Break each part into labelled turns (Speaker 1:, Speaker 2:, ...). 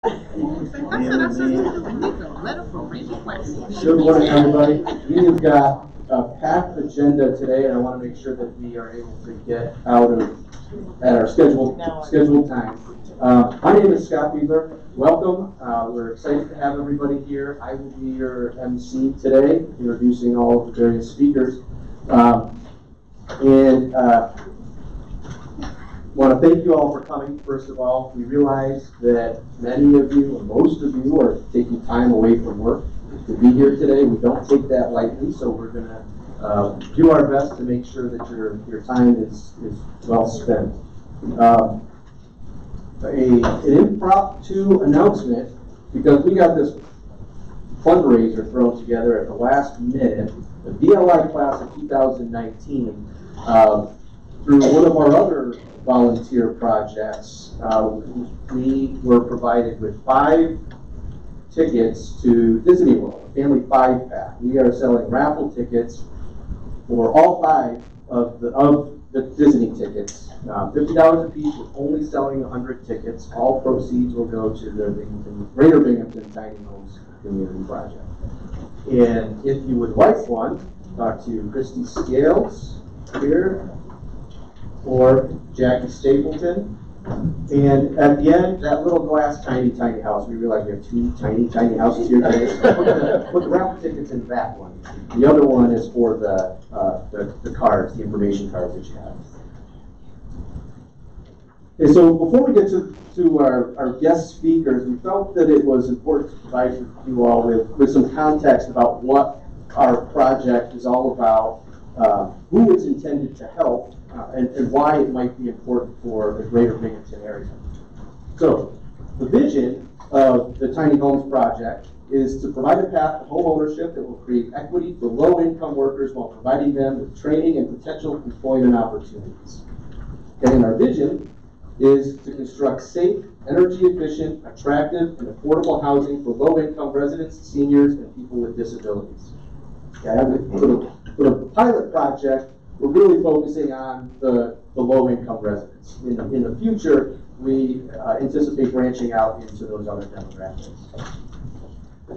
Speaker 1: Good morning, everybody. We have got a packed agenda today, and I want to make sure that we are able to get out of at our scheduled time. My name is Scott Fiedler. Welcome. We're excited to have everybody here. I will be your MC today, introducing all of the various speakers. Want to thank you all for coming, first of all. We realize that many of you, or most of you, are taking time away from work to be here today. We don't take that lightly, so we're going to do our best to make sure that your time is well spent. An impromptu announcement, because we got this fundraiser thrown together at the last minute, the VLI class of 2019, through one of our other volunteer projects, we were provided with 5 tickets to Disney World, a family 5-pack. We are selling raffle tickets for all 5 of the Disney tickets, $50 a piece. We're only selling 100 tickets. All proceeds will go to the Greater Binghamton Tiny Homes Community Project. And if you would like one, talk to Christy Scales here, or Jackie Stapleton. And at the end, that little glass tiny house, we realize we have 2 tiny houses here today. So put the raffle tickets in that one. The other one is for the cards, the information cards that you have. Okay, so before we get to our guest speakers, we felt that it was important to provide you all with some context about what our project is all about, who it's intended to help, and why it might be important for the Greater Binghamton area. So, the vision of the Tiny Homes Project is to provide a path to home ownership that will create equity for low-income workers while providing them with training and potential employment opportunities. Okay, and our vision is to construct safe, energy-efficient, attractive, and affordable housing for low-income residents, seniors, and people with disabilities. Okay, for the pilot project, we're really focusing on the low-income residents. In the future, we anticipate branching out into those other demographics.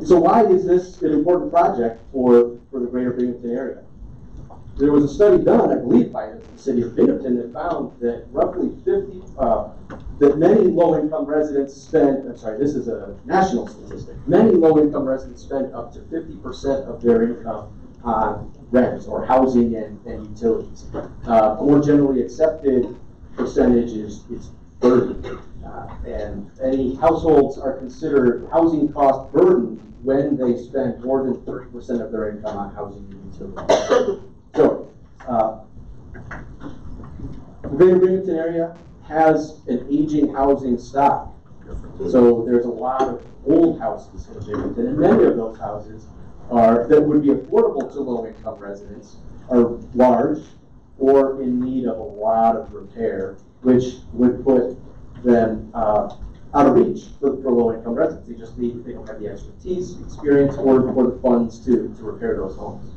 Speaker 1: So why is this an important project for the Greater Binghamton area? There was a study done, I believe, by the city of Binghamton that found that roughly that many low-income residents spend, this is a national statistic, many low-income residents spend up to 50% of their income on rent or housing and utilities. A more generally accepted percentage is 30%. And any households are considered housing cost burden when they spend more than 30% of their income on housing and utilities. So, the Greater Binghamton area has an aging housing stock. So there's a lot of old houses in Binghamton, and many of those houses that would be affordable to low-income residents are large or in need of a lot of repair, which would put them out of reach for low-income residents. They don't have the expertise, experience, or the funds to repair those homes.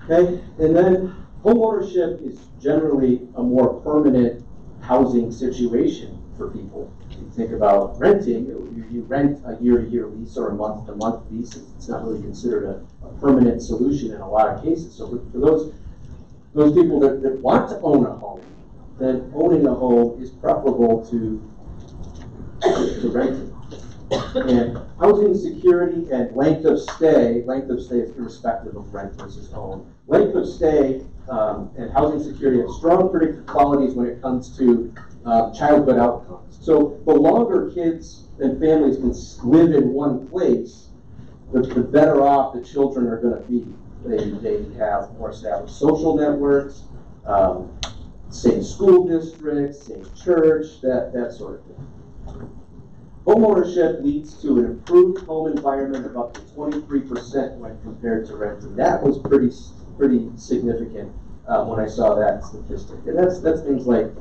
Speaker 1: Okay, and then home ownership is generally a more permanent housing situation for people. If you think about renting, you rent a year-to-year lease or a month-to-month lease. It's not really considered a permanent solution in a lot of cases. So for those people that want to own a home, then owning a home is preferable to renting. And housing security and length of stay is irrespective of rent versus own. Length of stay and housing security have strong predictive qualities when it comes to childhood outcomes. So the longer kids and families can live in one place, the better off the children are going to be. They have more established social networks, same school districts, same church, that sort of thing. Homeownership leads to an improved home environment of up to 23% when compared to renting. That was pretty significant when I saw that statistic. And that's things like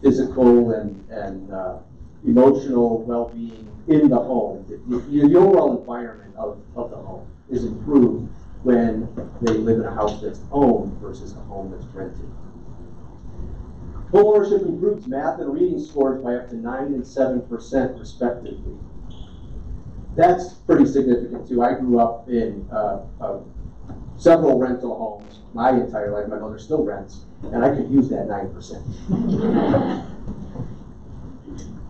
Speaker 1: physical and emotional well-being in the home. The overall environment of the home is improved when they live in a house that's owned versus a home that's rented. Homeownership improves math and reading scores by up to 9% and 7% respectively. That's pretty significant too. I grew up in several rental homes my entire life. My mother still rents, and I could use that 9%.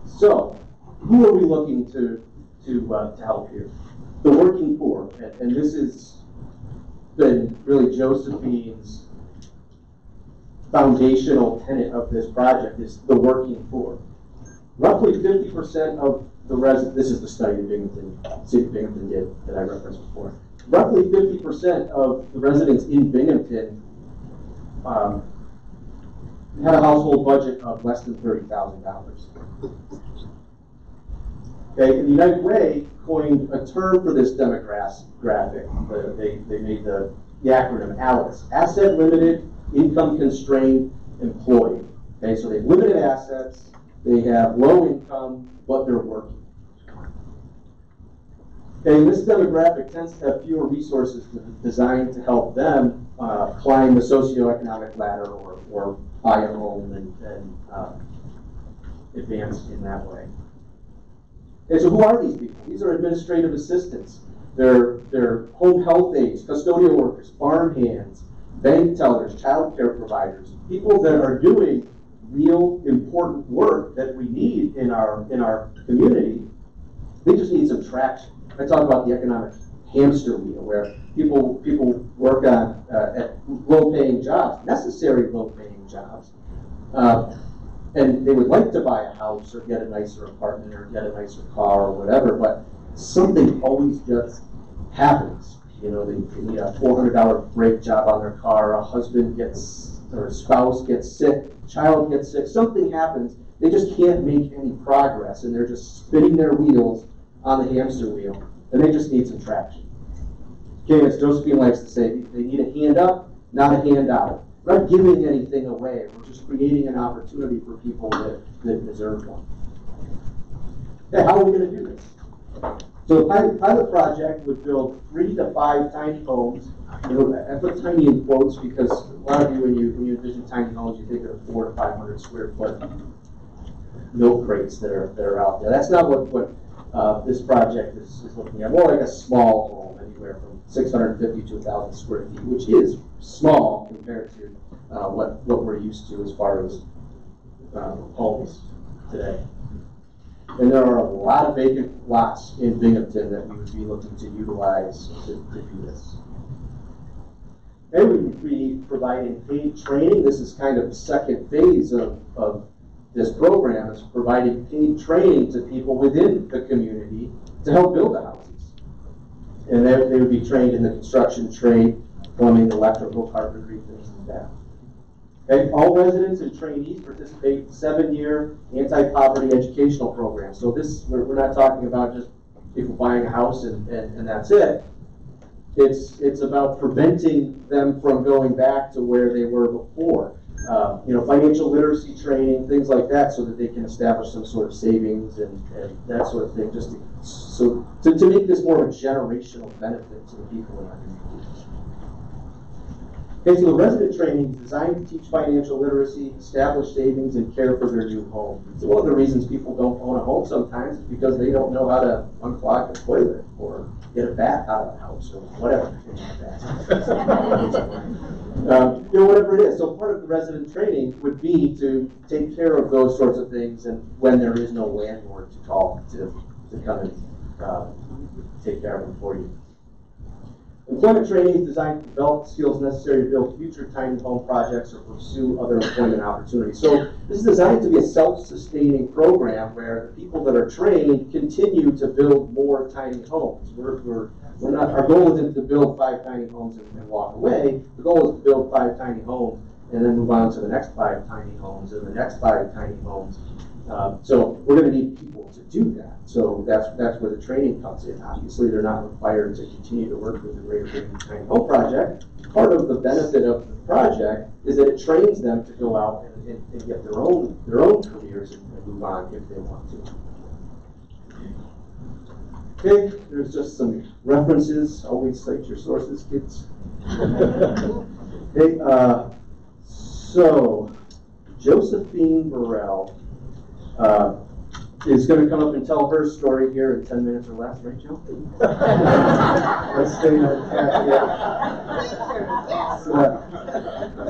Speaker 1: So, who are we looking to help here? The working poor, and this has been really Josephine's foundational tenet of this project is the working poor. Roughly 50% of the residents, this is the study that City of Binghamton did that I referenced before. Roughly 50% of the residents in Binghamton had a household budget of less than $30,000. Okay, and the United Way coined a term for this demographic. They made the acronym ALICE, Asset Limited, Income Constrained Employee. Okay, so they have limited assets, they have low income, but they're working. Okay, this demographic tends to have fewer resources designed to help them climb the socioeconomic ladder or buy a home and advance in that way. Okay, so who are these people? These are administrative assistants. They're home health aides, custodial workers, farm hands, bank tellers, child care providers, people that are doing real important work that we need in our community. They just need some traction. I talk about the economic hamster wheel, where people work on at low-paying jobs, necessary low-paying jobs, and they would like to buy a house or get a nicer apartment or get a nicer car or whatever, but something always just happens. You know, they need a $400 brake job on their car, a husband gets, or a spouse gets sick, child gets sick, something happens, they just can't make any progress, and they're just spinning their wheels on the hamster wheel, and they just need some traction. Okay, as Josephine likes to say, they need a hand up, not a handout. We're not giving anything away, we're just creating an opportunity for people that deserve one. Okay, how are we going to do this? So the pilot project would build 3 to 5 tiny homes. You know, I put tiny in quotes because a lot of you, when you envision tiny homes, you think of 400 to 500 square foot milk crates that are out there. That's not what this project is looking at. More like a small home, anywhere from 650 to 1,000 square feet, which is small compared to what we're used to as far as homes today. And there are a lot of vacant lots in Binghamton that we would be looking to utilize to do this. And we would be providing paid training. This is kind of the second phase of this program, is providing paid training to people within the community to help build the houses. And they would be trained in the construction trade, plumbing, electrical, carpentry, things like that. Okay, all residents and trainees participate in 7-year anti-poverty educational program. So this, we're not talking about just people buying a house and that's it. It's about preventing them from going back to where they were before. You know, financial literacy training, things like that, so that they can establish some sort of savings and that sort of thing, just to make this more of a generational benefit to the people in our community. Okay, so the resident training is designed to teach financial literacy, establish savings, and care for their new home. So one of the reasons people don't own a home sometimes is because they don't know how to unclog the toilet or get a bat out of the house or whatever. You know, whatever it is. So part of the resident training would be to take care of those sorts of things, and when there is no landlord to call to come and take care of them for you. Employment training is designed to develop skills necessary to build future tiny home projects or pursue other employment opportunities. So this is designed to be a self-sustaining program where the people that are trained continue to build more tiny homes. We're not, our goal isn't to build 5 tiny homes and walk away. The goal is to build 5 tiny homes and then move on to the next 5 tiny homes and the next 5 tiny homes. So we're going to need people to do that. So that's where the training comes in. Obviously, they're not required to continue to work with the Greater Binghamton Tiny Home Project. Part of the benefit of the project is that it trains them to go out and get their own careers and move on if they want to. Okay, there's just some references. Always cite your sources, kids. Okay, so Josephine Burrell is going to come up and tell her story here in 10 minutes or less, right, Joe? Let's stay on track.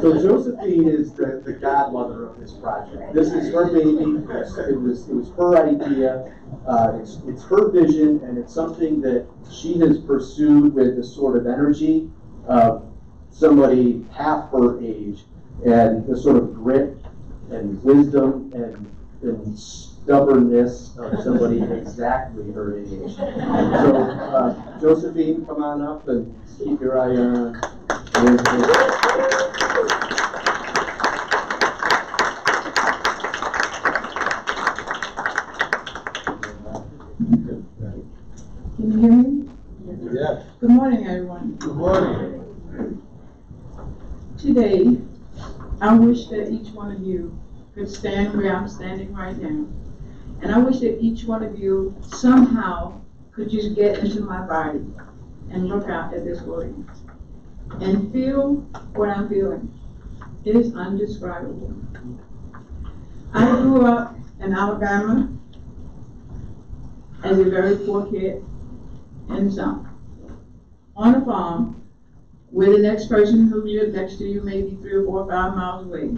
Speaker 1: So Josephine is the godmother of this project. This is her baby. It was her idea. It's her vision, and it's something that she has pursued with the sort of energy of somebody half her age, and the sort of grit and wisdom and stubbornness of somebody exactly her age. So, Josephine, come on up and keep your eye on.
Speaker 2: Can you hear me?
Speaker 3: Yeah.
Speaker 2: Good morning, everyone.
Speaker 3: Good morning.
Speaker 2: Today, I wish that each one of you could stand where I'm standing right now. And I wish that each one of you somehow could just get into my body and look out at this audience and feel what I'm feeling. It is indescribable. I grew up in Alabama as a very poor kid in the South, on a farm with the next person who lived next to you maybe 3 or 4 or 5 miles away.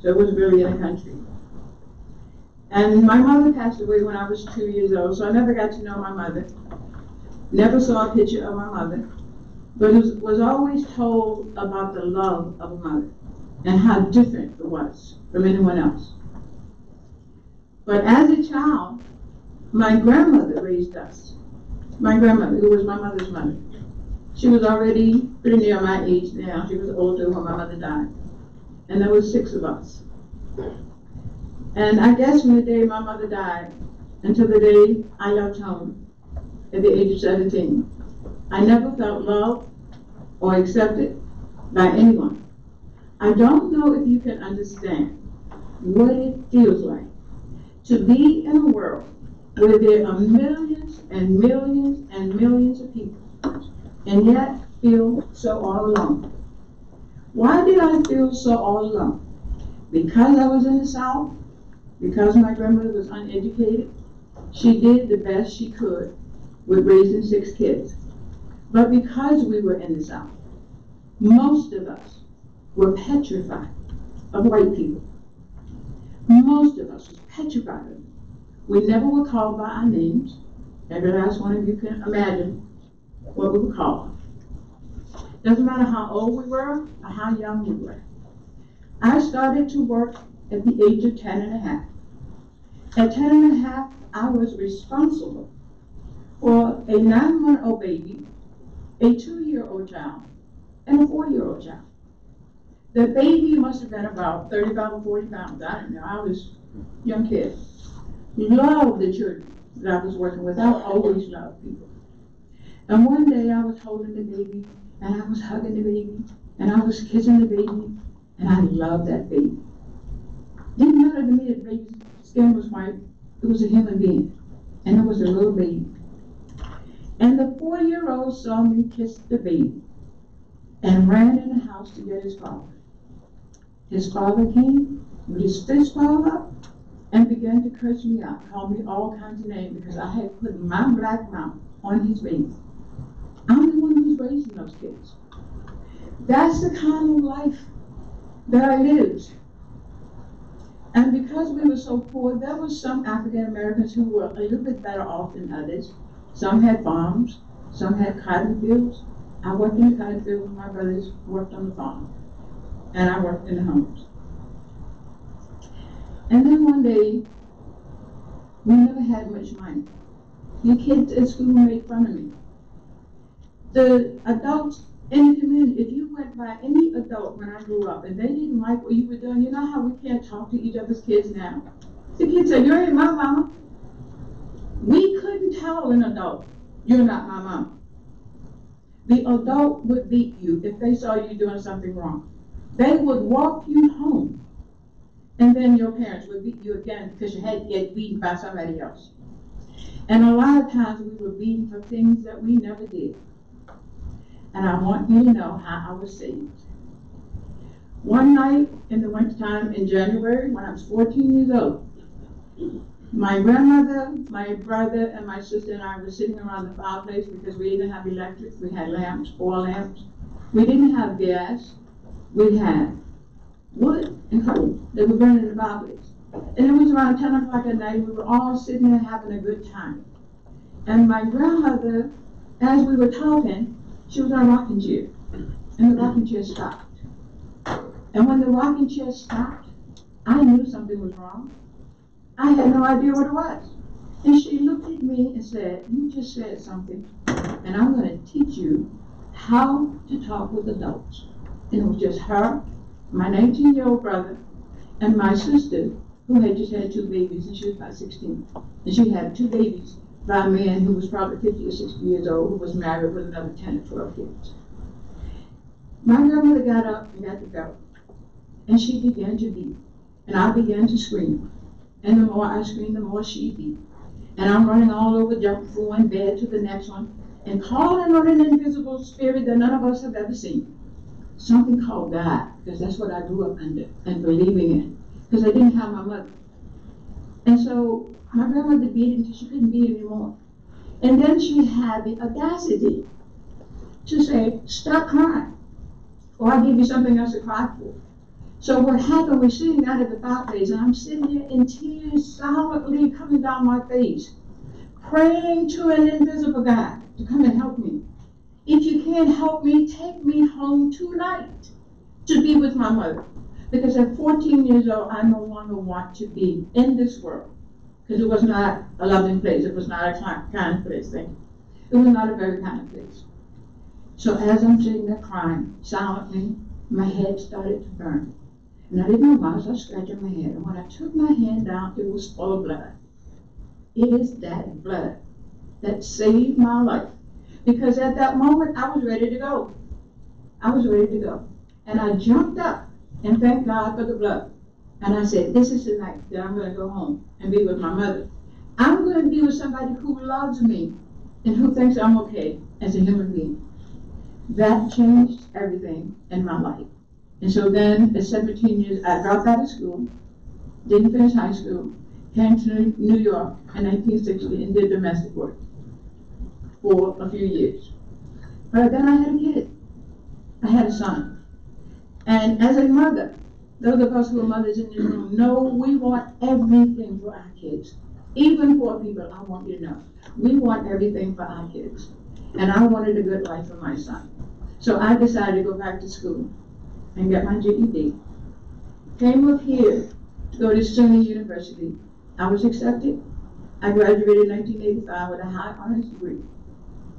Speaker 2: So it was really in the country. And my mother passed away when I was 2 years old, so I never got to know my mother. Never saw a picture of my mother, but was always told about the love of a mother and how different it was from anyone else. But as a child, my grandmother raised us. My grandmother, who was my mother's mother. She was already pretty near my age now. She was older when my mother died. And there were 6 of us. And I guess from the day my mother died until the day I left home at the age of 17, I never felt loved or accepted by anyone. I don't know if you can understand what it feels like to be in a world where there are millions and millions and millions of people and yet feel so all alone. Why did I feel so all alone? Because I was in the South, because my grandmother was uneducated. She did the best she could with raising 6 kids. But because we were in the South, most of us were petrified of white people. Most of us were petrified of them. We never were called by our names. Every last one of you can imagine what we were called. Doesn't matter how old we were or how young we were. I started to work at the age of 10 and a half. At 10 and a half, I was responsible for a 9-month-old baby, a 2-year-old child, and a 4-year-old child. The baby must have been about 35 or 40 pounds. I don't know. I was a young kid. Loved the children that I was working with. I always loved people. And one day I was holding the baby, and I was hugging the baby, and I was kissing the baby, and I loved that baby. Didn't matter to me that the baby's skin was white. It was a human being, and it was a little baby. And the 4-year-old saw me kiss the baby and ran in the house to get his father. His father came with his fist balled up and began to curse me out, call me all kinds of names because I had put my black mouth on his baby. I'm the one who's raising those kids. That's the kind of life that I lived. And because we were so poor, there were some African Americans who were a little bit better off than others. Some had farms, some had cotton fields. I worked in the cotton field with my brothers, worked on the farm, and I worked in the homes. And then one day, we never had much money. The kids at school made fun of me. The adults in the community, if you went by any adult when I grew up and they didn't like what you were doing, you know how we can't talk to each other's kids now? The kids say, "You ain't my mama." We couldn't tell an adult, "You're not my mama." The adult would beat you if they saw you doing something wrong. They would walk you home, and then your parents would beat you again because you had to get beaten by somebody else. And a lot of times we were beaten for things that we never did. And I want you to know how I was saved. One night in the wintertime in January, when I was 14 years old, my grandmother, my brother, and my sister and I were sitting around the fireplace because we didn't have electric. We had lamps, oil lamps. We didn't have gas. We had wood and coal that were burning in the fireplace. And it was around 10 o'clock at night. We were all sitting there having a good time. And my grandmother, as we were talking, she was on a rocking chair. And the rocking chair stopped. And when the rocking chair stopped, I knew something was wrong. I had no idea what it was. And she looked at me and said, "You just said something, and I'm going to teach you how to talk with adults." And it was just her, my 19-year-old brother, and my sister, who had just had 2 babies, and she was about 16. And she had 2 babies by a man who was probably 50 or 60 years old, who was married with another 10 or 12 kids. My grandmother got up and got the belt, and she began to beat, and I began to scream. And the more I screamed, the more she beat. And I'm running all over, jumping from one bed to the next one, and calling on an invisible spirit that none of us have ever seen. Something called God, because that's what I grew up under and believing in, because I didn't have my mother. And so my grandmother beat until she couldn't beat anymore. And then she had the audacity to say, "Stop crying, or I'll give you something else to cry for." So what happened, we're sitting out at the fireplace, and I'm sitting there in tears silently coming down my face, praying to an invisible God to come and help me. If you can't help me, take me home tonight to be with my mother. Because at 14 years old, I no longer want to be in this world. Because it was not a loving place. It was not a kind place. It was not a very kind place. So as I'm sitting there crying silently, my head started to burn. And I didn't know why, I was scratching my head. And when I took my hand down, it was full of blood. It is that blood that saved my life. Because at that moment, I was ready to go. I was ready to go. And I jumped up and thanked God for the blood. And I said, "This is the night that I'm going to go home and be with my mother. I'm going to be with somebody who loves me and who thinks I'm okay as a human being." That changed everything in my life. And so then, at 17 years, I dropped out of school, didn't finish high school, came to New York in 1960 and did domestic work for a few years. But then I had a kid. I had a son. And as a mother, those of us who are mothers in this room know we want everything for our kids. Even poor people, I want you to know, we want everything for our kids. And I wanted a good life for my son. So I decided to go back to school and get my GED. Came up here to go to SUNY University. I was accepted. I graduated in 1985 with a high honors degree.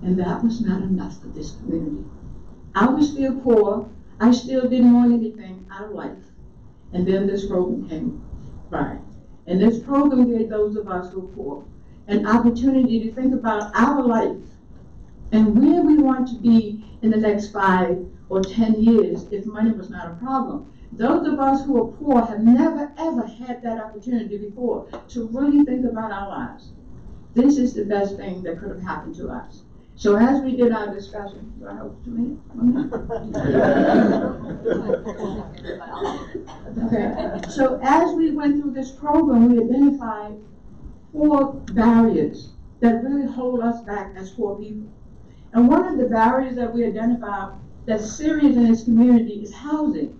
Speaker 2: And that was not enough for this community. I was still poor. I still didn't want anything out of life. And then this program came by. And this program gave those of us who are poor an opportunity to think about our life and where we want to be in the next 5 or 10 years if money was not a problem. Those of us who are poor have never ever had that opportunity before to really think about our lives. This is the best thing that could have happened to us. So as we did our discussion, do I have 2 minutes? 1 minute? Okay. So as we went through this program, we identified 4 barriers that really hold us back as poor people. And one of the barriers that we identified that's serious in this community is housing.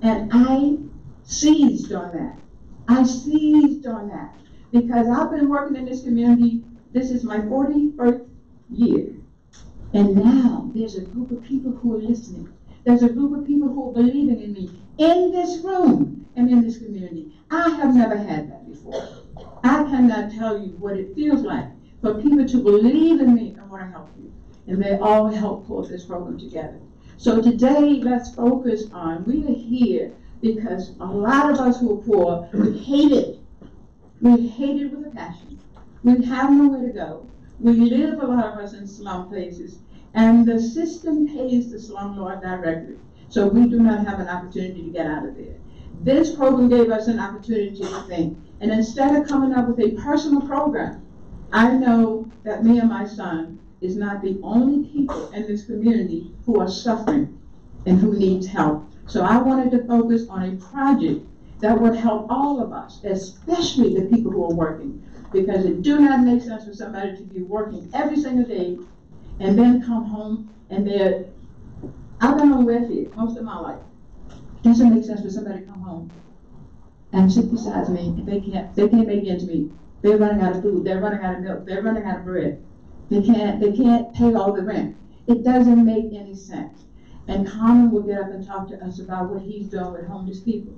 Speaker 2: And I seized on that. I seized on that because I've been working in this community. This is my 41st year. And now there's a group of people who are listening. There's a group of people who are believing in me in this room and in this community. I have never had that before. I cannot tell you what it feels like for people to believe in me and want to help you. And they all help pull this program together. So today, let's focus on, we are here because a lot of us who are poor, we hate it. We hate it with a passion. We have nowhere to go. We live, a lot of us, in slum places. And the system pays the slumlord directly. So we do not have an opportunity to get out of there. This program gave us an opportunity to think. And instead of coming up with a personal program, I know that me and my son is not the only people in this community who are suffering and who needs help. So I wanted to focus on a project that would help all of us, especially the people who are working, because it do not make sense for somebody to be working every single day and then come home and I've been on welfare most of my life. Doesn't make sense for somebody to come home and sit beside me and they can't make ends meet. They're running out of food, they're running out of milk, they're running out of bread. They can't pay all the rent. It doesn't make any sense. And Carmen will get up and talk to us about what he's doing with homeless people.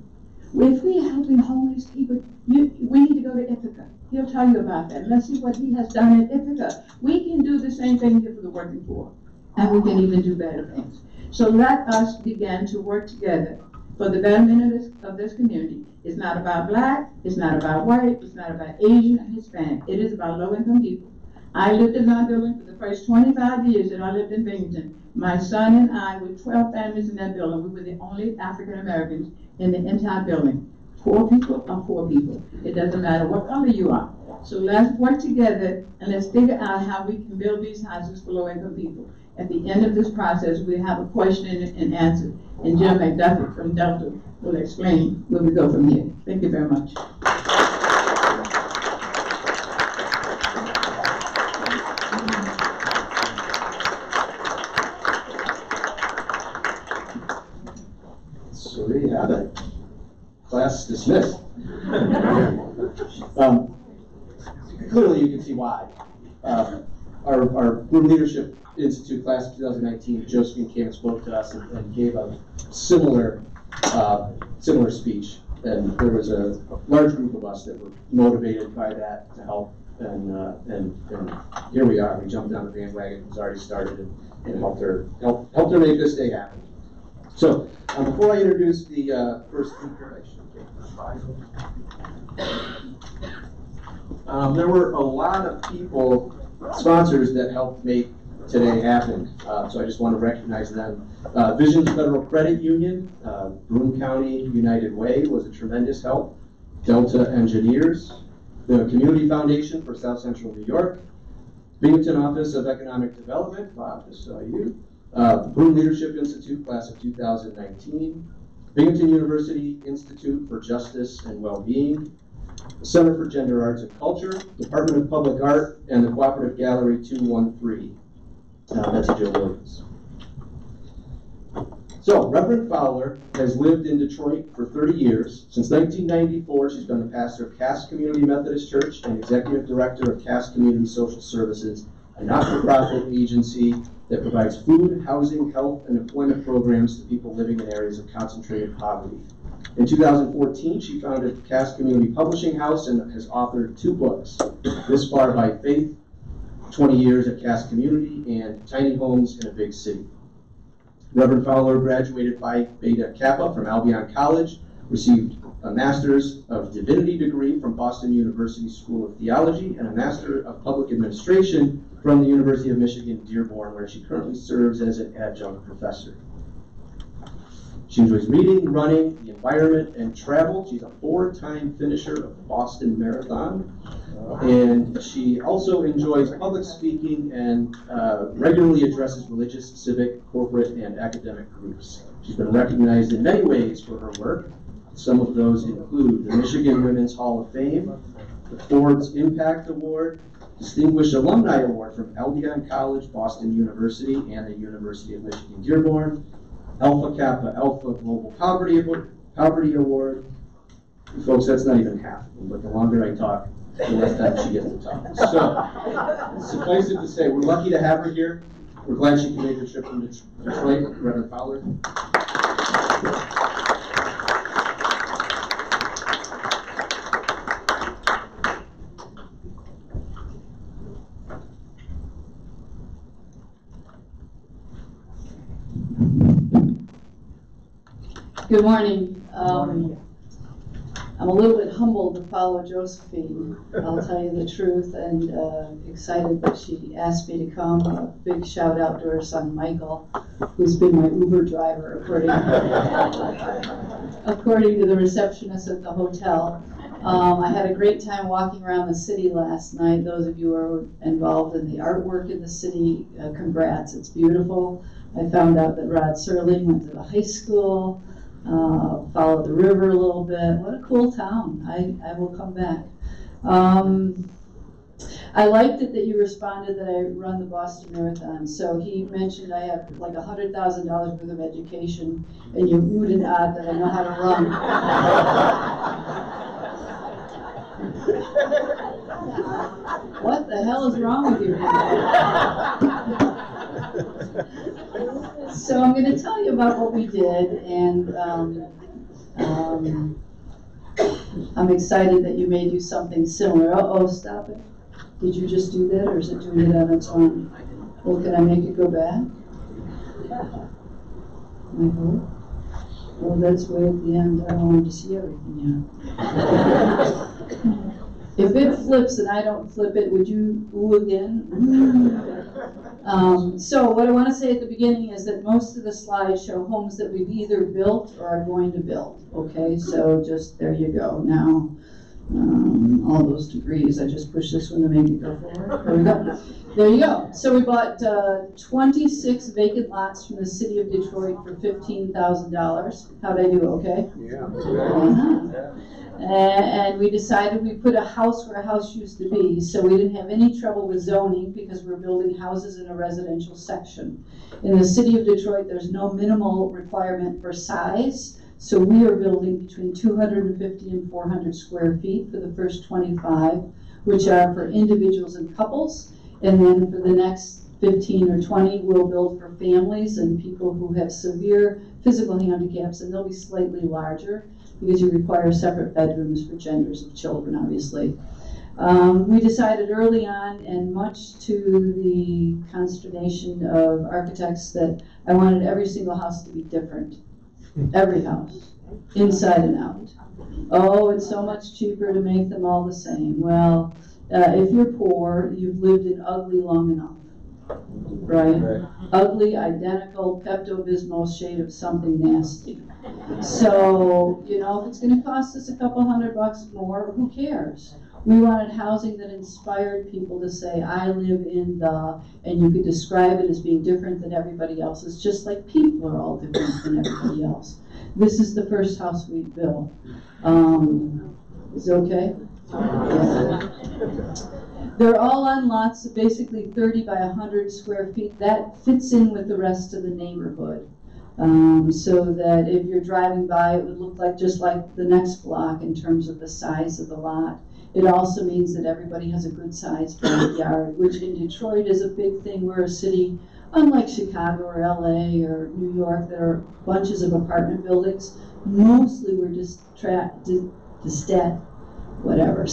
Speaker 2: If we're helping homeless people, we need to go to Ithaca. He'll tell you about that. Let's see what he has done in Ithaca. We can do the same thing here for the working poor, and we can even do better things. So let us begin to work together for the betterment of this community. It's not about black, it's not about white, it's not about Asian and Hispanic. It is about low-income people. I lived in my building for the first 25 years that I lived in Binghamton. My son and I, with 12 families in that building, we were the only African Americans in the entire building. Poor people are poor people. It doesn't matter what color you are. So let's work together and let's figure out how we can build these houses for low-income people. At the end of this process, we have a question and answer, and Jim McDuffie from Delta will explain where we go from here. Thank you very much.
Speaker 1: So there you have it. Class dismissed. Clearly, you can see why. Our Room Leadership Institute class of 2019, Josephine came and spoke to us and gave a similar speech. And there was a large group of us that were motivated by that to help. And here we are. We jumped on the bandwagon. It was already started and helped her make this day happen. So before I introduce the first speaker, I should take the slide. There were a lot of people, sponsors, that helped make today happen. So I just want to recognize them. Vision Federal Credit Union, Broome County United Way was a tremendous help. Delta Engineers, the Community Foundation for South Central New York, Binghamton Office of Economic Development, Bob, just saw you. Room Leadership Institute, class of 2019, Binghamton University Institute for Justice and Wellbeing, the Center for Gender Arts and Culture, Department of Public Art, and the Cooperative Gallery 213. That's Joe Williams. So, Reverend Fowler has lived in Detroit for 30 years. Since 1994, she's been the pastor of Cass Community Methodist Church and executive director of Cass Community Social Services, a not-for-profit agency that provides food, housing, health, and employment programs to people living in areas of concentrated poverty. In 2014, she founded Cass Community Publishing House and has authored 2 books, This Far by Faith, 20 Years at Cass Community, and Tiny Homes in a Big City. Reverend Fowler graduated Phi Beta Kappa from Albion College, received a Master's of Divinity degree from Boston University School of Theology, and a Master of Public Administration from the University of Michigan, Dearborn, where she currently serves as an adjunct professor. She enjoys reading, running, the environment, and travel. She's a 4-time finisher of the Boston Marathon. And she also enjoys public speaking and regularly addresses religious, civic, corporate, and academic groups. She's been recognized in many ways for her work. Some of those include the Michigan Women's Hall of Fame, the Forbes Impact Award, Distinguished Alumni Award from Albion College, Boston University, and the University of Michigan, Dearborn, Alpha Kappa Alpha Global Poverty Award. Folks, that's not even half of them, but the longer I talk, the less time she gets to talk. So, suffice it to say, we're lucky to have her here. We're glad she can make the trip from Detroit. Reverend Fowler.
Speaker 3: Good morning. I'm a little bit humbled to follow Josephine, I'll tell you the truth, and excited that she asked me to come. A big shout out to her son Michael, who's been my Uber driver, according to the receptionist at the hotel. I had a great time walking around the city last night. Those of you who are involved in the artwork in the city, congrats, it's beautiful. I found out that Rod Serling went to the high school. followed the river a little bit. What a cool town. I will come back. I liked it that you responded that I run the Boston Marathon. So he mentioned I have like $100,000 worth of education, and you oohed and ahed that I know how to run. What the hell is wrong with you? So I'm going to tell you about what we did, and I'm excited that you may do something similar. Uh-oh, stop it. Did you just do that, or is it doing it on its own? Well, can I make it go back? I hope. Well, that's way at the end. I don't want to see everything yet. If it flips and I don't flip it, would you ooh again? So what I want to say at the beginning is that most of the slides show homes that we've either built or are going to build. Okay, so just there you go. Now, all those degrees, I just pushed this one to make it go forward. There we go. There you go. So we bought 26 vacant lots from the city of Detroit for $15,000. How'd I do? Okay?
Speaker 4: Yeah.
Speaker 3: Uh-huh. And we decided we put a house where a house used to be, so we didn't have any trouble with zoning because we're building houses in a residential section. In the city of Detroit, there's no minimal requirement for size, so we are building between 250 and 400 square feet for the first 25, which are for individuals and couples, and then for the next 15 or 20, we'll build for families and people who have severe physical handicaps, and they'll be slightly larger, because you require separate bedrooms for genders of children, obviously. We decided early on, and much to the consternation of architects, that I wanted every single house to be different. Every house, inside and out. Oh, it's so much cheaper to make them all the same. Well, if you're poor, you've lived in ugly long enough. Right? Ugly, identical, Pepto-Bismol shade of something nasty. So, you know, if it's going to cost us a couple $100 more, who cares? We wanted housing that inspired people to say, I live in the, and you could describe it as being different than everybody else's, just like people are all different than everybody else. This is the first house we built. Is it okay? Yeah. They're all on lots of basically 30 by 100 square feet. That fits in with the rest of the neighborhood. So that if you're driving by, it would look like just like the next block in terms of the size of the lot. It also means that everybody has a good sized backyard, which in Detroit is a big thing. We're a city, unlike Chicago or LA or New York, that are bunches of apartment buildings. Mostly we're just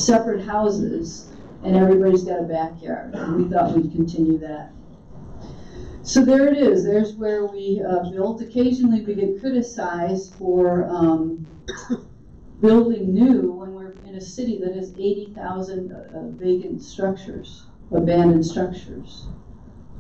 Speaker 3: separate houses, and everybody's got a backyard. And we thought we'd continue that. So there it is. There's where we built. Occasionally we get criticized for building new when we're in a city that has 80,000 vacant structures, abandoned structures.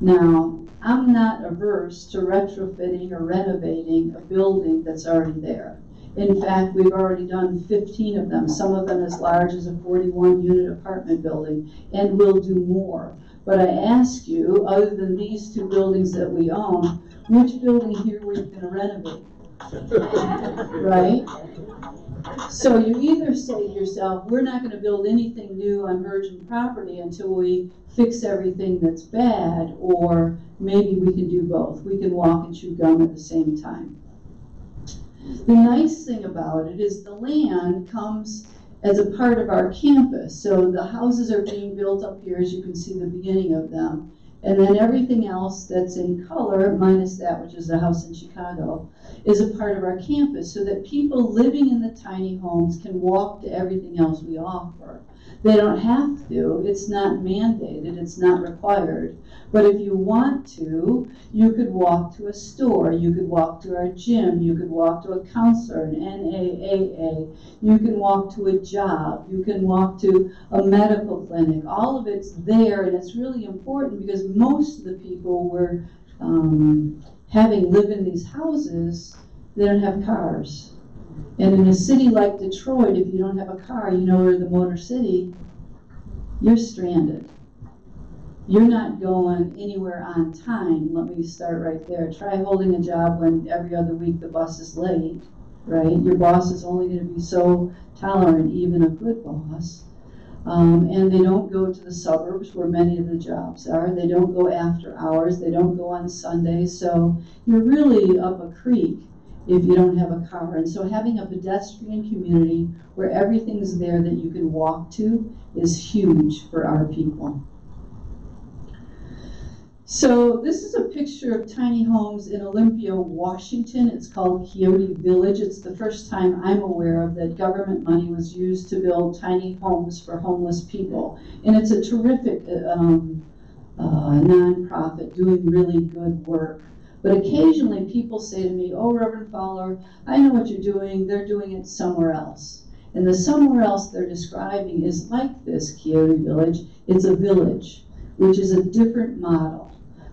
Speaker 3: Now, I'm not averse to retrofitting or renovating a building that's already there. In fact, we've already done 15 of them, some of them as large as a 41-unit apartment building, and we'll do more. But I ask you, other than these two buildings that we own, which building here were you going to renovate? Right? So you either say to yourself, we're not going to build anything new on virgin property until we fix everything that's bad, or maybe we can do both. We can walk and chew gum at the same time. The nice thing about it is the land comes as a part of our campus. So the houses are being built up here, as you can see the beginning of them. And then everything else that's in color, minus that which is the house in Chicago, is a part of our campus, so that people living in the tiny homes can walk to everything else we offer. They don't have to. It's not mandated. It's not required. But if you want to, you could walk to a store. You could walk to our gym. You could walk to a counselor, an NAAA. You can walk to a job. You can walk to a medical clinic. All of it's there, and it's really important because most of the people we're having live in these houses, they don't have cars. And in a city like Detroit, if you don't have a car, you know, we're the Motor City, you're stranded. You're not going anywhere on time. Let me start right there. Try holding a job when every other week the bus is late. right? Your boss is only going to be so tolerant, even a good boss. And they don't go to the suburbs where many of the jobs are. They don't go after hours. They don't go on Sundays. So you're really up a creek if you don't have a car. And so having a pedestrian community where everything's there that you can walk to is huge for our people. So this is a picture of tiny homes in Olympia, Washington. It's called Quixote Village. It's the first time I'm aware of that government money was used to build tiny homes for homeless people. And it's a terrific nonprofit doing really good work. But occasionally people say to me, oh, Reverend Fowler, I know what you're doing. They're doing it somewhere else. And the somewhere else they're describing is like this Quixote Village. It's a village, which is a different model.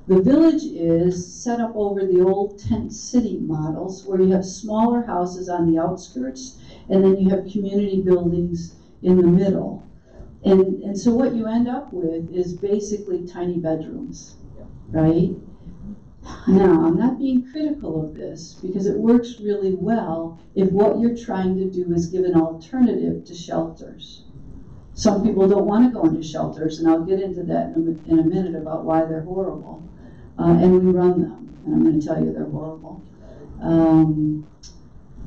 Speaker 3: The village is set up over the old tent city models where you have smaller houses on the outskirts and then you have community buildings in the middle. And so what you end up with is basically tiny bedrooms, right? Now, I'm not being critical of this because it works really well if what you're trying to do is give an alternative to shelters. Some people don't want to go into shelters, and I'll get into that in a minute about why they're horrible. And we run them, and I'm going to tell you they're horrible.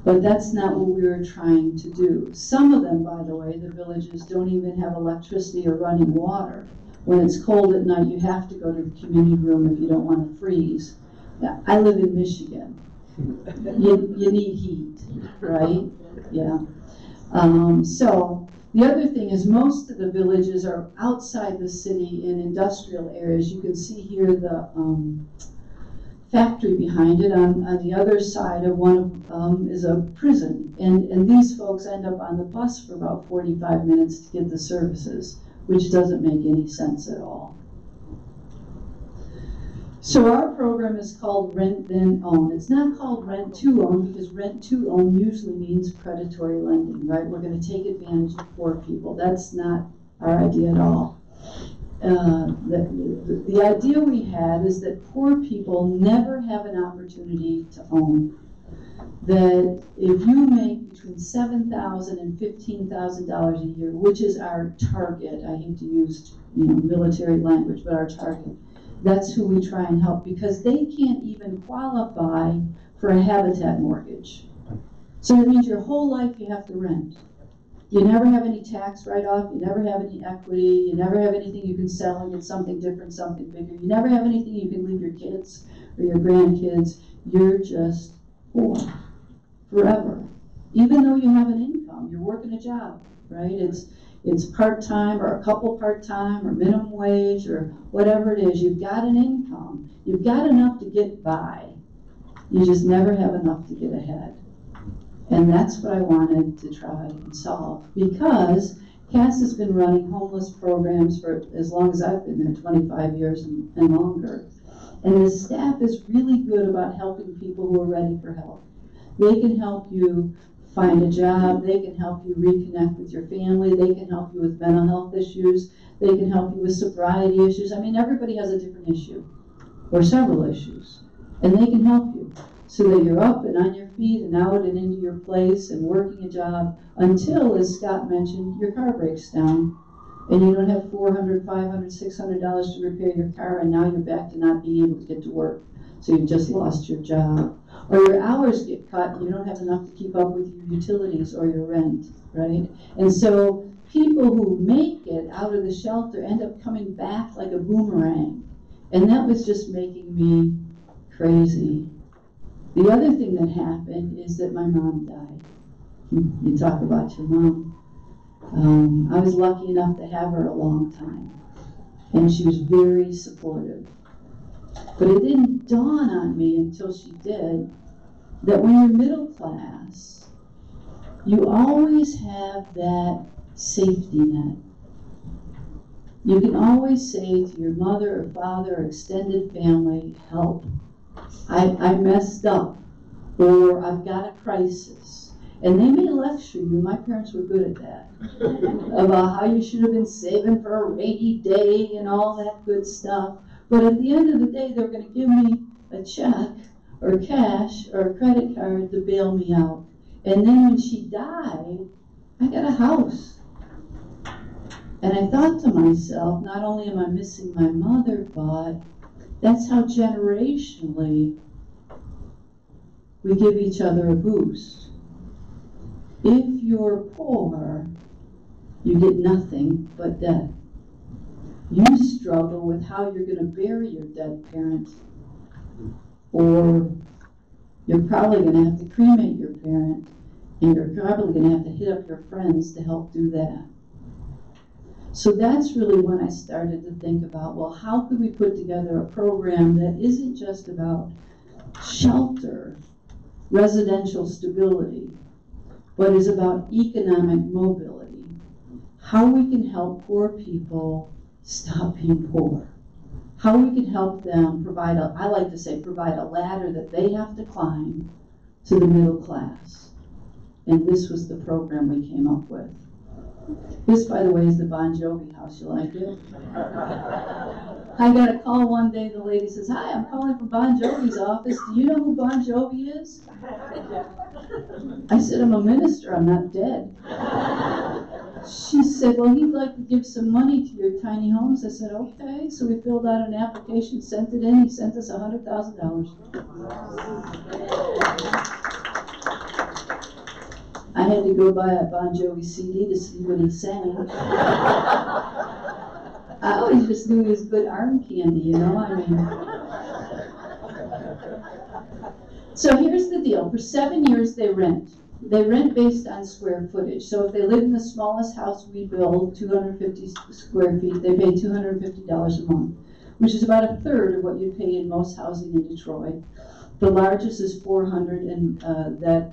Speaker 3: But that's not what we were trying to do. Some of them, by the way, the villages don't even have electricity or running water. When it's cold at night, you have to go to the community room if you don't want to freeze. Now, I live in Michigan. You need heat, right? Yeah. So the other thing is most of the villages are outside the city in industrial areas. You can see here the factory behind it. On the other side of one of them is a prison. And these folks end up on the bus for about 45 minutes to get the services, which doesn't make any sense at all. So our program is called Rent Then Own. It's not called Rent to Own because Rent to Own usually means predatory lending, right? We're going to take advantage of poor people. That's not our idea at all. The idea we had is that poor people never have an opportunity to own. That if you make between $7,000 and $15,000 a year, which is our target, I hate to use military language, but our target, that's who we try and help because they can't even qualify for a habitat mortgage. So that means your whole life you have to rent. You never have any tax write-off, you never have any equity, you never have anything you can sell and get something different, something bigger. You never have anything you can leave your kids or your grandkids. You're just poor forever. Even though you have an income, you're working a job, right? It's part-time or a couple part-time or minimum wage or whatever it is. You've got an income. You've got enough to get by. You just never have enough to get ahead. And that's what I wanted to try and solve because Cass has been running homeless programs for as long as I've been there, 25 years and longer. And the staff is really good about helping people who are ready for help. They can help you find a job, they can help you reconnect with your family, they can help you with mental health issues, they can help you with sobriety issues. I mean, everybody has a different issue, or several issues, and they can help you so that you're up and on your feet and out and into your place and working a job until, as Scott mentioned, your car breaks down and you don't have $400, $500, $600 to repair your car and now you're back to not being able to get to work. So you've just lost your job. Or your hours get cut and you don't have enough to keep up with your utilities or your rent, right? And so people who make it out of the shelter end up coming back like a boomerang. And that was just making me crazy. The other thing that happened is that my mom died. You talk about your mom. I was lucky enough to have her a long time. And she was very supportive. But it didn't dawn on me until she did that when you're middle class, you always have that safety net. You can always say to your mother or father or extended family, help, I messed up, or I've got a crisis. And they may lecture you, my parents were good at that, about how you should have been saving for a rainy day and all that good stuff. But at the end of the day, they're going to give me a check or cash or a credit card to bail me out. And then when she died, I got a house. And I thought to myself, not only am I missing my mother, but that's how generationally we give each other a boost. If you're poor, you get nothing but death. You struggle with how you're going to bury your dead parent, or you're probably going to have to cremate your parent, and you're probably going to have to hit up your friends to help do that. So that's really when I started to think about, well, how could we put together a program that isn't just about shelter, residential stability, but is about economic mobility. How we can help poor people stop being poor. How we can help them provide I like to say, provide a ladder that they have to climb to the middle class. And this was the program we came up with. This, by the way, is the Bon Jovi house. You like it? I got a call one day. The lady says, "Hi, I'm calling from Bon Jovi's office. Do you know who Bon Jovi is?" I said, "I'm a minister. I'm not dead." She said, "Well, he'd like to give some money to your tiny homes." I said, "Okay." So we filled out an application, sent it in. He sent us $100,000. I had to go buy a Bon Jovi CD to see what he sang. I always just knew he was good arm candy, you know, I mean. So here's the deal. For 7 years they rent. They rent based on square footage. So if they live in the smallest house we build, 250 square feet, they pay $250 a month, which is about a third of what you'd pay in most housing in Detroit. The largest is 400, and the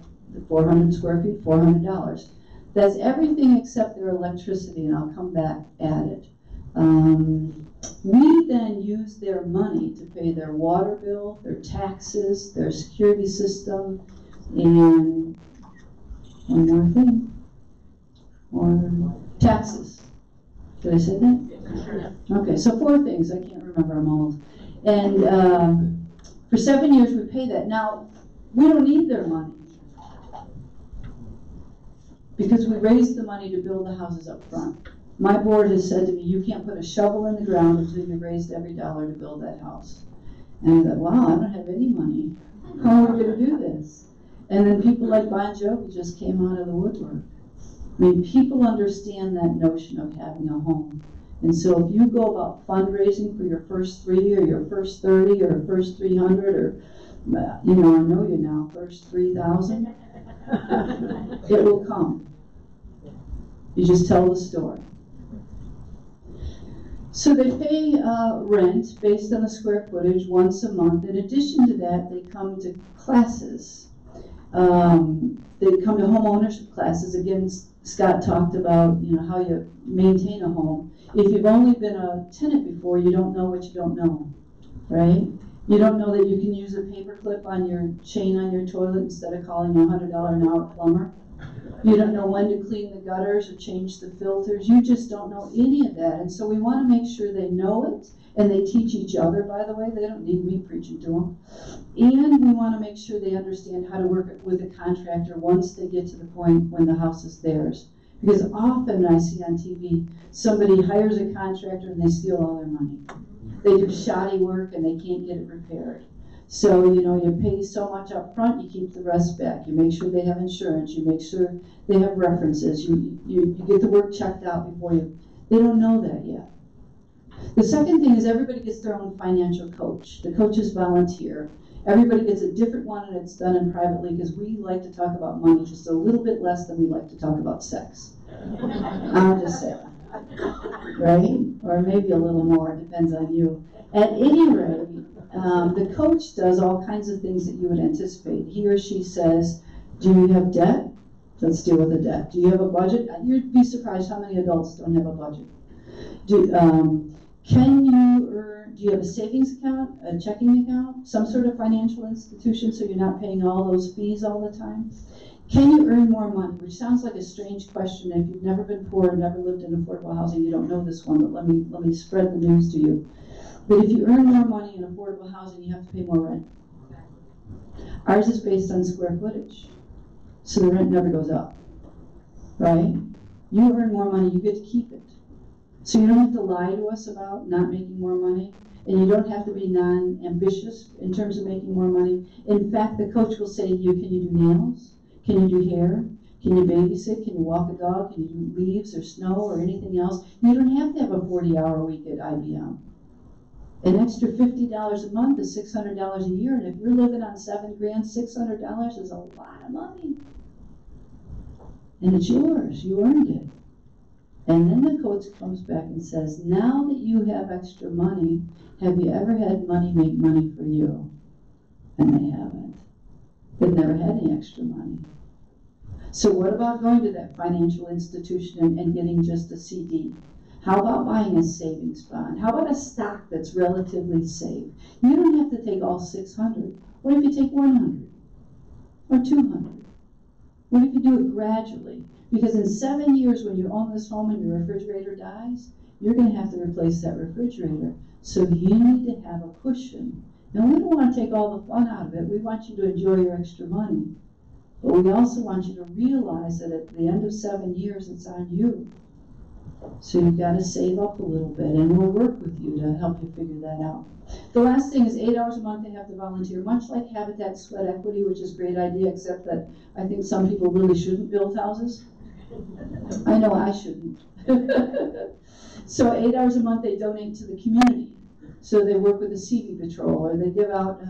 Speaker 3: 400 square feet, $400. That's everything except their electricity, and I'll come back at it. We then use their money to pay their water bill, their taxes, their security system, and one more thing, or taxes. Did I say that? Okay, so 4 things. I can't remember them all. And for 7 years we pay that. Now, we don't need their money, because we raised the money to build the houses up front. My board has said to me, you can't put a shovel in the ground until you've raised every dollar to build that house. And I thought, wow, I don't have any money. How are we going to do this? And then people like Bon Jovi just came out of the woodwork. I mean, people understand that notion of having a home. And so if you go about fundraising for your first 3 or your first 30 or first 300 or, you know, I know you now, first 3,000, it will come. You just tell the story. So they pay rent based on the square footage once a month. In addition to that, they come to classes. They come to home ownership classes. Again, Scott talked about, you know, how you maintain a home. If you've only been a tenant before, you don't know what you don't know, right? You don't know that you can use a paper clip on your chain on your toilet instead of calling a $100 an hour plumber. You don't know when to clean the gutters or change the filters. You just don't know any of that. And so we want to make sure they know it, and they teach each other, by the way. They don't need me preaching to them. And we want to make sure they understand how to work with a contractor once they get to the point when the house is theirs. Because often I see on TV, somebody hires a contractor and they steal all their money. They do shoddy work and they can't get it repaired. So, you know, you pay so much up front, you keep the rest back. You make sure they have insurance. You make sure they have references. You get the work checked out before you. They don't know that yet. The second thing is everybody gets their own financial coach. The coaches volunteer. Everybody gets a different one, and it's done in privately, because we like to talk about money just a little bit less than we like to talk about sex. I'll just say that. Right? Or maybe a little more, it depends on you. At any rate, the coach does all kinds of things that you would anticipate. He or she says, do you have debt? Let's deal with the debt. Do you have a budget? You'd be surprised how many adults don't have a budget. Do you have a savings account, a checking account, some sort of financial institution so you're not paying all those fees all the time? Can you earn more money? Which sounds like a strange question. If you've never been poor and never lived in affordable housing, you don't know this one, but let me spread the news to you. But if you earn more money in affordable housing, you have to pay more rent. Ours is based on square footage. So the rent never goes up, right? You earn more money, you get to keep it. So you don't have to lie to us about not making more money, and you don't have to be non-ambitious in terms of making more money. In fact, the coach will say to you, can you do nails? Can you do hair? Can you babysit? Can you walk a dog? Can you do leaves or snow or anything else? You don't have to have a 40-hour week at IBM. An extra $50 a month is $600 a year, and if you're living on $7 grand, $600 is a lot of money. And it's yours, you earned it. And then the coach comes back and says, now that you have extra money, have you ever had money make money for you? And they haven't. They've never had any extra money. So what about going to that financial institution and getting just a CD? How about buying a savings bond? How about a stock that's relatively safe? You don't have to take all 600. What if you take 100 or 200? What if you do it gradually? Because in 7 years, when you own this home and your refrigerator dies, you're going to have to replace that refrigerator. So you need to have a cushion. Now, we don't want to take all the fun out of it. We want you to enjoy your extra money. But we also want you to realize that at the end of 7 years, it's on you. So you've got to save up a little bit, and we'll work with you to help you figure that out. The last thing is 8 hours a month they have to volunteer, much like Habitat Sweat Equity, which is a great idea, except that I think some people really shouldn't build houses. I know I shouldn't. So 8 hours a month they donate to the community. So they work with the CV Patrol, or they give out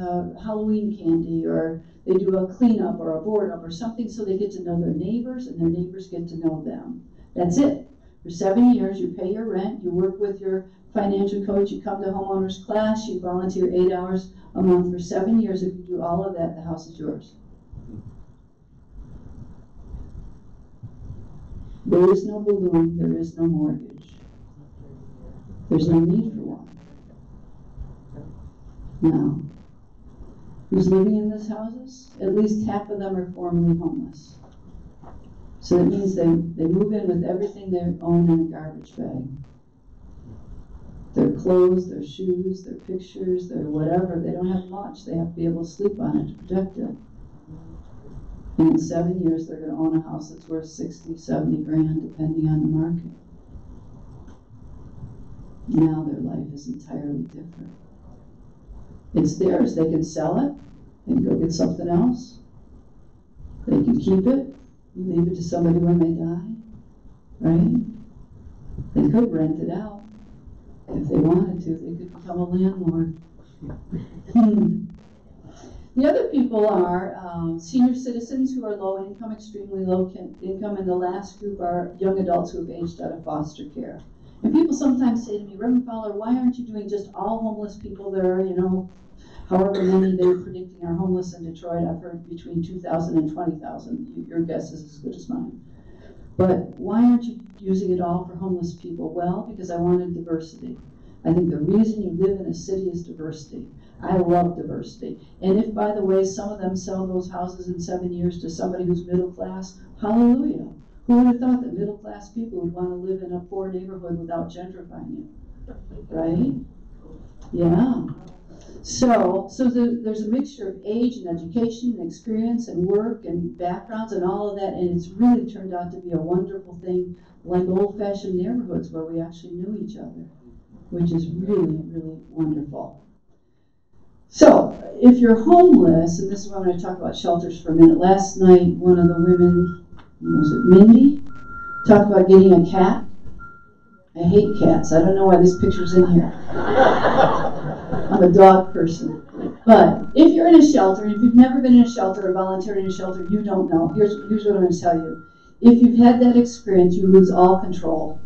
Speaker 3: Halloween candy, or they do a cleanup or a board up or something, so they get to know their neighbors and their neighbors get to know them. That's it. For 7 years, you pay your rent, you work with your financial coach, you come to homeowners class, you volunteer 8 hours a month for 7 years. If you do all of that, the house is yours. There is no balloon, there is no mortgage. There's no need for one. Now, who's living in these houses? At least half of them are formerly homeless. So that means they move in with everything they own in a garbage bag. Their clothes, their shoes, their pictures, their whatever. They don't have much. They have to be able to sleep on it to protect it. And in 7 years, they're going to own a house that's worth 60, 70 grand, depending on the market. Now their life is entirely different. It's theirs. They can sell it. They can go get something else. They can keep it. Leave it to somebody when they die, right? They could rent it out. If they wanted to, they could become a landlord. The other people are senior citizens who are low income, extremely low income, and the last group are young adults who have aged out of foster care. And people sometimes say to me, Reverend Fowler, why aren't you doing just all homeless people? There are, however many they're predicting are homeless in Detroit. I've heard between 2,000 and 20,000. Your guess is as good as mine. But why aren't you using it all for homeless people? Well, because I wanted diversity. I think the reason you live in a city is diversity. I love diversity. And if, by the way, some of them sell those houses in 7 years to somebody who's middle class, hallelujah. Who would have thought that middle class people would want to live in a poor neighborhood without gentrifying it? Right? Yeah. So there's a mixture of age and education and experience and work and backgrounds and all of that, and it's really turned out to be a wonderful thing, like old-fashioned neighborhoods where we actually knew each other, which is really, really wonderful. So if you're homeless, and this is what I'm going to talk about shelters for a minute. Last night, one of the women, was it Mindy, talked about getting a cat. I hate cats. I don't know why this picture's in here. I'm a dog person. But if you're in a shelter, if you've never been in a shelter or volunteered in a shelter, you don't know. Here's what I'm going to tell you. If you've had that experience, you lose all control.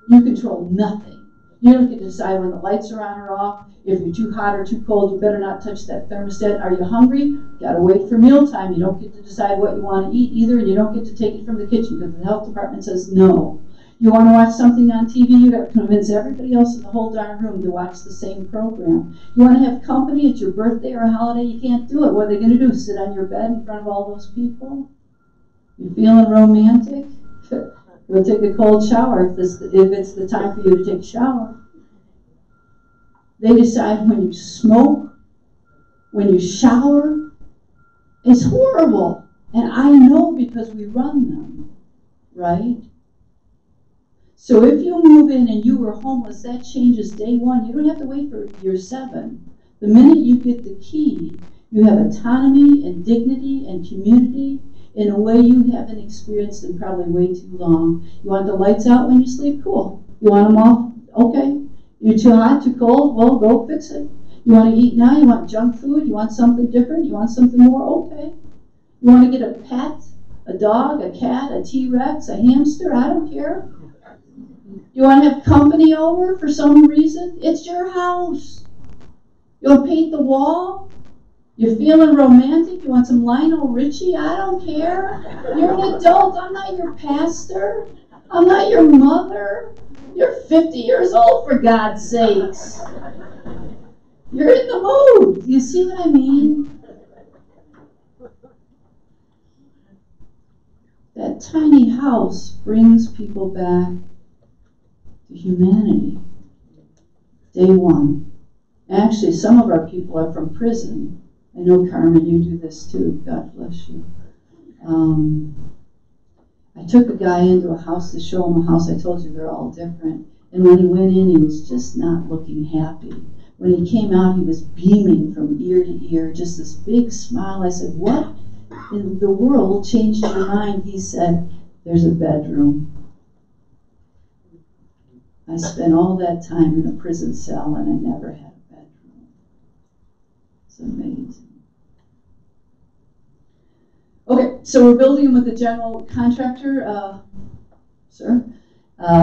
Speaker 3: You control nothing. You don't get to decide when the lights are on or off. If you're too hot or too cold, you better not touch that thermostat. Are you hungry? You gotta wait for mealtime. You don't get to decide what you want to eat either, and you don't get to take it from the kitchen because the health department says no. You want to watch something on TV, you got to convince everybody else in the whole darn room to watch the same program. You want to have company at your birthday or a holiday, you can't do it. What are they going to do? Sit on your bed in front of all those people? You feeling romantic? Go take a cold shower if it's the time for you to take a shower. They decide when you smoke, when you shower. It's horrible. And I know because we run them, right? So if you move in and you were homeless, that changes day one. You don't have to wait for year 7. The minute you get the key, you have autonomy and dignity and community in a way you haven't experienced in probably way too long. You want the lights out when you sleep? Cool. You want them off? Okay. You're too hot, too cold? Well, go fix it. You want to eat now? You want junk food? You want something different? You want something more? Okay. You want to get a pet, a dog, a cat, a T-Rex, a hamster? I don't care. You want to have company over for some reason? It's your house. You want to paint the wall? You're feeling romantic? You want some Lionel Richie? I don't care. You're an adult. I'm not your pastor. I'm not your mother. You're 50 years old, for God's sakes. You're in the mood. You see what I mean? That tiny house brings people back to humanity. Day one. Actually, some of our people are from prison. I know, Carmen, you do this too. God bless you. I took a guy into a house to show him a house. I told you they're all different. And when he went in, he was just not looking happy. When he came out, he was beaming from ear to ear, just this big smile. I said, what in the world changed your mind? He said, there's a bedroom. I spent all that time in a prison cell and I never had a bedroom. It's amazing. Okay, so we're building with the general contractor, sir,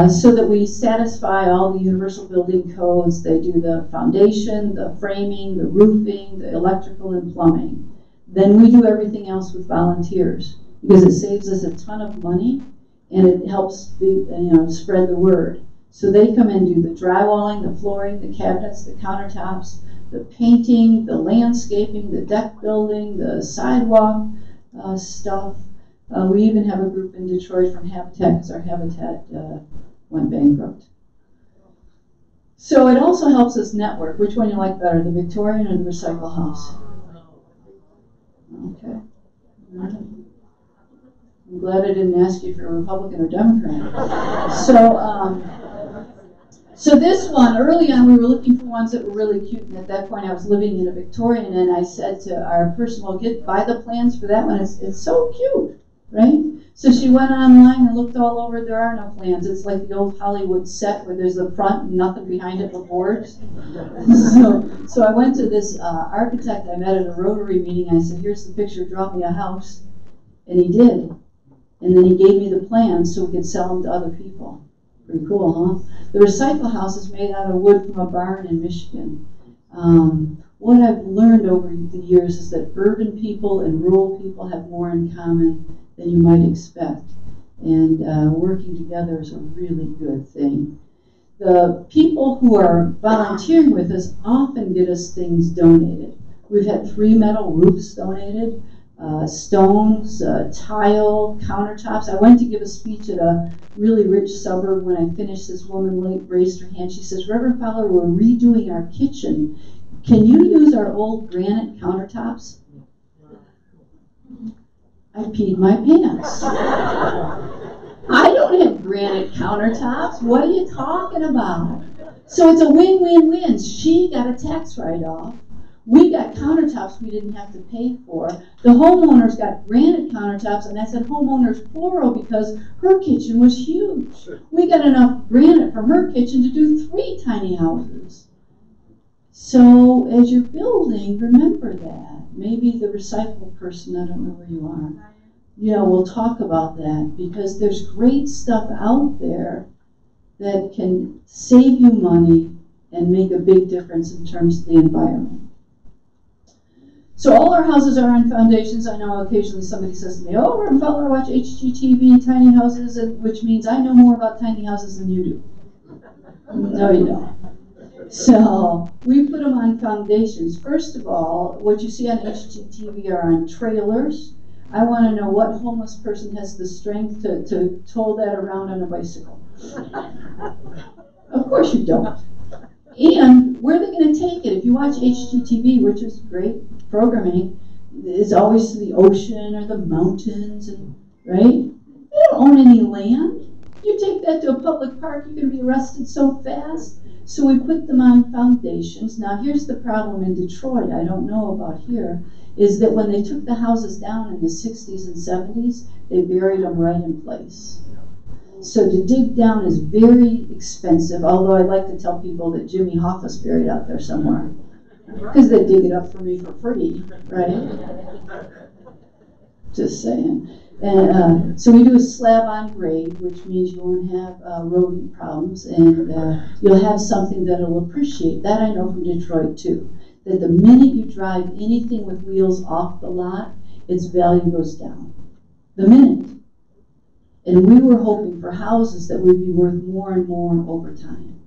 Speaker 3: so that we satisfy all the universal building codes. They do the foundation, the framing, the roofing, the electrical and plumbing. Then we do everything else with volunteers because it saves us a ton of money and it helps spread the word. So they come in and do the drywalling, the flooring, the cabinets, the countertops, the painting, the landscaping, the deck building, the sidewalk stuff. We even have a group in Detroit from Habitat because our Habitat went bankrupt. So it also helps us network. Which one you like better, the Victorian or the Recycle House? Okay. I'm glad I didn't ask you if you're Republican or Democrat. So this one, early on, we were looking for ones that were really cute, and at that point I was living in a Victorian, and I said to our person, well, buy the plans for that one. It's so cute, right? So she went online and looked all over. There are no plans. It's like the old Hollywood set where there's the front and nothing behind it but boards. So I went to this architect I met at a Rotary meeting. I said, here's the picture, draw me a house. And he did. And then he gave me the plans so we could sell them to other people. Pretty cool, huh? The Recycle House is made out of wood from a barn in Michigan. What I've learned over the years is that urban people and rural people have more in common than you might expect. And working together is a really good thing. The people who are volunteering with us often get us things donated. We've had 3 metal roofs donated. Stones, tile, countertops. I went to give a speech at a really rich suburb. When I finished, this woman raised her hand. She says, Reverend Fowler, we're redoing our kitchen. Can you use our old granite countertops? I peed my pants. I don't have granite countertops. What are you talking about? So it's a win-win-win. She got a tax write-off. We got countertops we didn't have to pay for. The homeowners got granite countertops, and that's a homeowner's plural because her kitchen was huge. We got enough granite from her kitchen to do 3 tiny houses. So as you're building, remember that. Maybe the recycle person, I don't know where you are, we'll talk about that because there's great stuff out there that can save you money and make a big difference in terms of the environment. So all our houses are on foundations. I know occasionally somebody says to me, oh, Reverend Fowler, I watch HGTV, tiny houses, which means I know more about tiny houses than you do. No, you don't. So we put them on foundations. First of all, what you see on HGTV are on trailers. I want to know what homeless person has the strength to tow that around on a bicycle. Of course you don't. And where are they going to take it? If you watch HGTV, which is great programming, is always to the ocean or the mountains, and right? They don't own any land. You take that to a public park, you're going to be arrested so fast. So we put them on foundations. Now here's the problem in Detroit, I don't know about here, is that when they took the houses down in the 60s and 70s, they buried them right in place. So to dig down is very expensive, although I like to tell people that Jimmy Hoffa's buried out there somewhere, because they dig it up for me for free, right? Just saying. And so we do a slab on grade, which means you won't have rodent problems, and you'll have something that will appreciate. That I know from Detroit too, that the minute you drive anything with wheels off the lot, its value goes down. The minute. And we were hoping for houses that would be worth more and more over time.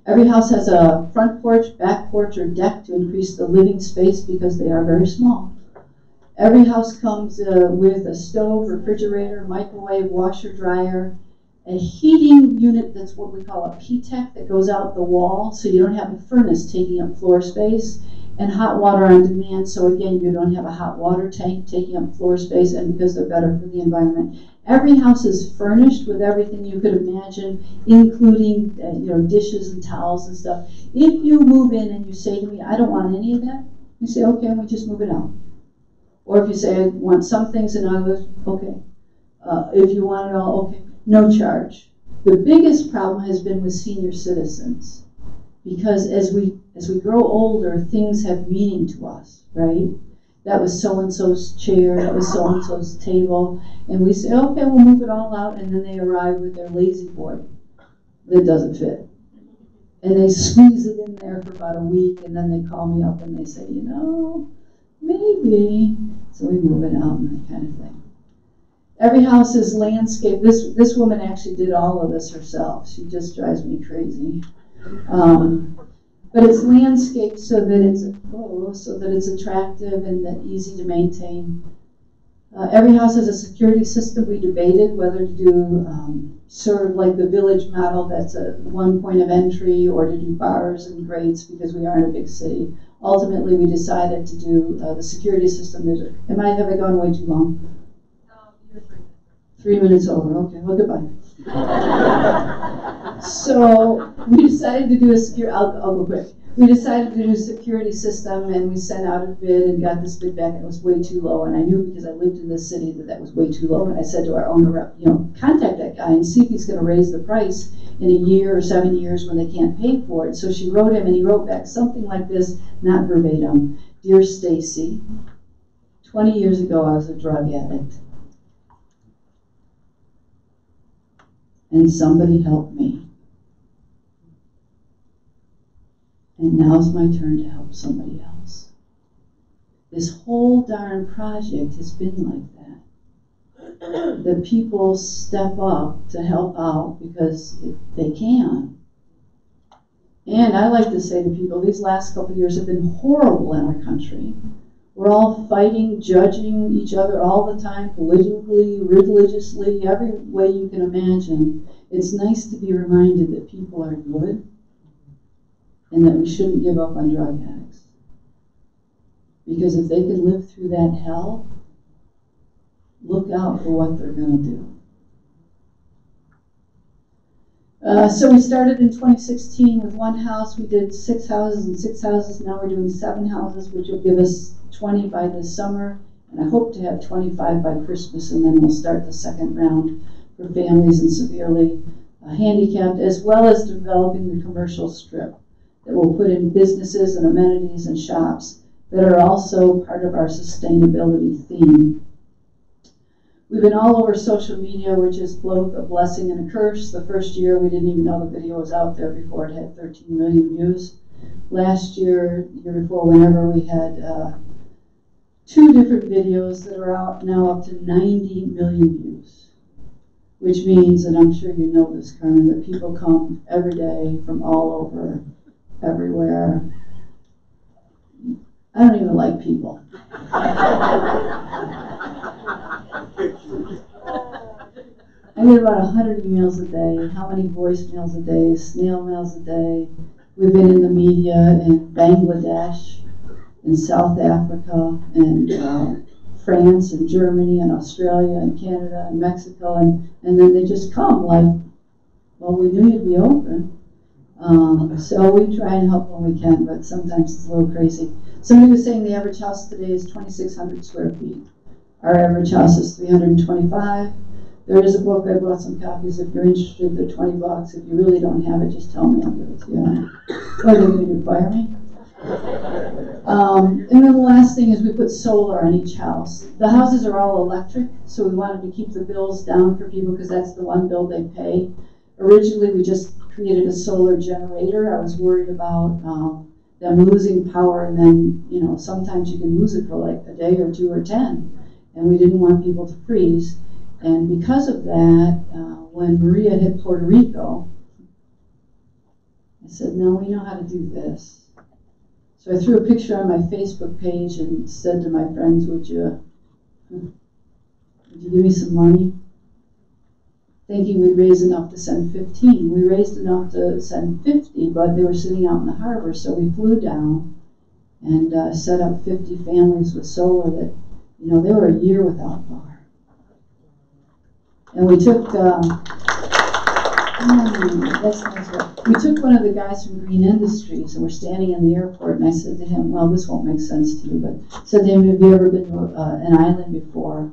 Speaker 3: Every house has a front porch, back porch, or deck to increase the living space because they are very small. Every house comes with a stove, refrigerator, microwave, washer, dryer, a heating unit that's what we call a P-TEC that goes out the wall, so you don't have a furnace taking up floor space, and hot water on demand, so again, you don't have a hot water tank taking up floor space, and because they're better for the environment. Every house is furnished with everything you could imagine, including dishes and towels and stuff. If you move in and you say to me, I don't want any of that, you say, okay, we just move it out. Or if you say, I want some things and others, okay. If you want it all, okay, no charge. The biggest problem has been with senior citizens, because as we grow older, things have meaning to us, right? That was so-and-so's chair, that was so-and-so's table, and we say, okay, we'll move it all out, and then they arrive with their lazy boy that doesn't fit. And they squeeze it in there for about a week, and then they call me up and they say, maybe. So we move it out and that kind of thing. Every house is landscaped. This woman actually did all of this herself. She just drives me crazy. But it's landscaped so that it's attractive and that easy to maintain. Every house has a security system. We debated whether to do sort of like the village model, that's a one point of entry, or to do bars and grates because we are in a big city. Ultimately, we decided to do the security system. Have I gone way too long?
Speaker 4: You're
Speaker 3: 3 minutes over. Okay, well, goodbye. So we decided to do I'll go quick. We decided to do a security system, and we sent out a bid and got this bid back, and it was way too low. And I knew because I lived in this city that was way too low. And I said to our owner rep, contact that guy and see if he's going to raise the price in a year or 7 years when they can't pay for it. So she wrote him, and he wrote back something like this, not verbatim. Dear Stacy, 20 years ago I was a drug addict. And somebody helped me. And now's my turn to help somebody else. This whole darn project has been like that. The people step up to help out because they can. And I like to say to people, these last couple of years have been horrible in our country. We're all fighting, judging each other all the time, politically, religiously, every way you can imagine. It's nice to be reminded that people are good and that we shouldn't give up on drug addicts. Because if they can live through that hell, look out for what they're going to do. So we started in 2016 with one house. We did 6 houses and 6 houses. Now we're doing 7 houses, which will give us 20 by this summer. And I hope to have 25 by Christmas, and then we'll start the second round for families and severely handicapped, as well as developing the commercial strip that will put in businesses and amenities and shops that are also part of our sustainability theme. We've been all over social media, which is both a blessing and a curse. The first year, we didn't even know the video was out there before it had 13 million views. Last year, the year before, whenever, we had 2 different videos that are out now up to 90 million views, which means, and I'm sure you know this, Carmen, that people come every day from all over, everywhere. I don't even like people. I get about 100 emails a day. How many voicemails a day, snail mails a day. We've been in the media in Bangladesh, in South Africa and France and Germany and Australia and Canada and Mexico, and then they just come like, well, we knew you'd be open. So we try and help when we can, but sometimes it's a little crazy. Somebody was saying the average house today is 2,600 square feet. Our average house is 325. There is a book, I brought some copies if you're interested. They're $20. If you really don't have it, just tell me, I'll give it to you. What are they going to do, fire me? And then the last thing is we put solar on each house. The houses are all electric, so we wanted to keep the bills down for people because that's the one bill they pay. Originally, we just created a solar generator. I was worried about them losing power, and then, you know, sometimes you can lose it for like a day or 2 or 10, and we didn't want people to freeze. And because of that, when Maria hit Puerto Rico, I said, no, we know how to do this. So I threw a picture on my Facebook page and said to my friends, would you give me some money? Thinking we'd raise enough to send 15. We raised enough to send 50, but they were sitting out in the harbor, so we flew down and set up 50 families with solar that, you know, they were a year without power. And we took, we took one of the guys from Green Industries, and we're standing in the airport, and I said to him, well, this won't make sense to you, but I said to him, have you ever been to an island before?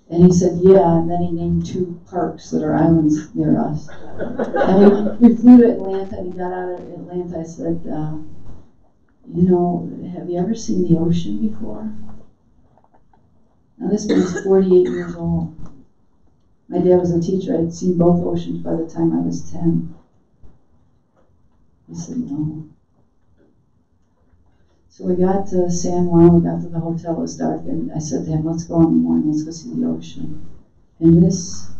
Speaker 3: And he said, yeah, and then he named 2 parks that are islands near us. And we flew to Atlanta, and he got out of Atlanta. I said, you know, have you ever seen the ocean before? Now this man's 48 years old. My dad was a teacher. I'd seen both oceans by the time I was 10. He said, no. So we got to San Juan, we got to the hotel, it was dark, and I said to him, let's go in the morning, let's go see the ocean. And this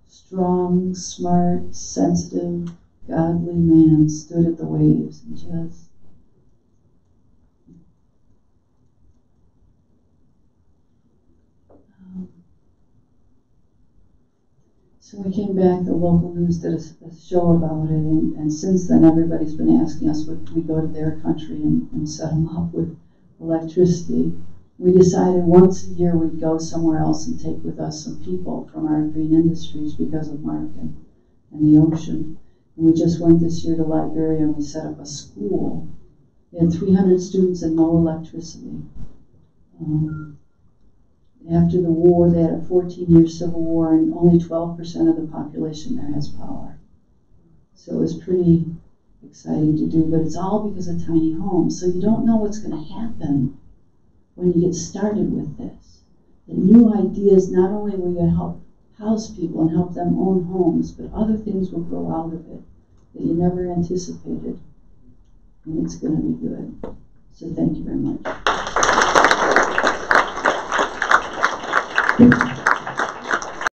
Speaker 3: strong, smart, sensitive, godly man stood at the waves and just so we came back, the local news did a show about it, and since then everybody's been asking us would we go to their country and set them up with electricity. We decided once a year we'd go somewhere else and take with us some people from our Green Industries because of Mark and the ocean. And we just went this year to Liberia and we set up a school. We had 300 students and no electricity. After the war, they had a 14-year civil war, and only 12% of the population there has power. So it was pretty exciting to do, but it's all because of tiny homes. So you don't know what's going to happen when you get started with this. The new ideas, not only will you help house people and help them own homes, but other things will grow out of it that you never anticipated. And it's going to be good. So thank you very much.